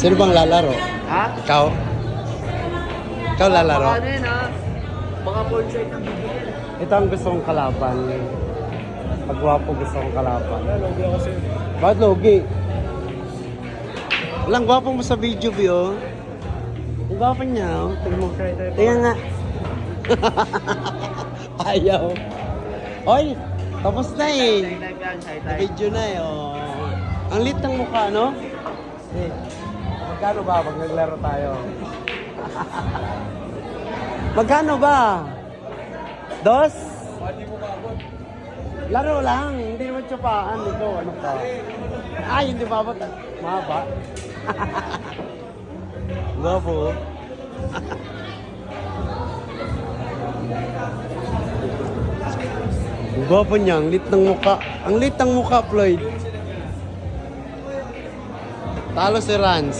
Sino bang lalaro? Ha? Ikaw? Ikaw lalaro? Baka ano yun ha? Baka full set ng bibigyan. Ito ang gusto kong kalaban. Pagwapo gusto kong kalaban. Logi ako sa'yo. Bakit logi? Walang gwapo mo sa video, Bio. Ang gwapo niya, oh. Tingnan mo. Tingnan nga. Ayaw. Oy, tapos na eh. Side yan, side Sa video na eh, oh. Ang lit ng mukha, no? Eh, magkano ba pag naglaro tayo? Magkano ba? Dos? Laro lang, hindi naman tsupaan ito. Ano ka? Ay, hindi babot. Mahaba. Gwapo. Ang gwapo niya, ang lit ng mukha. Ang lit ng mukha, Floyd. Talo si Rans.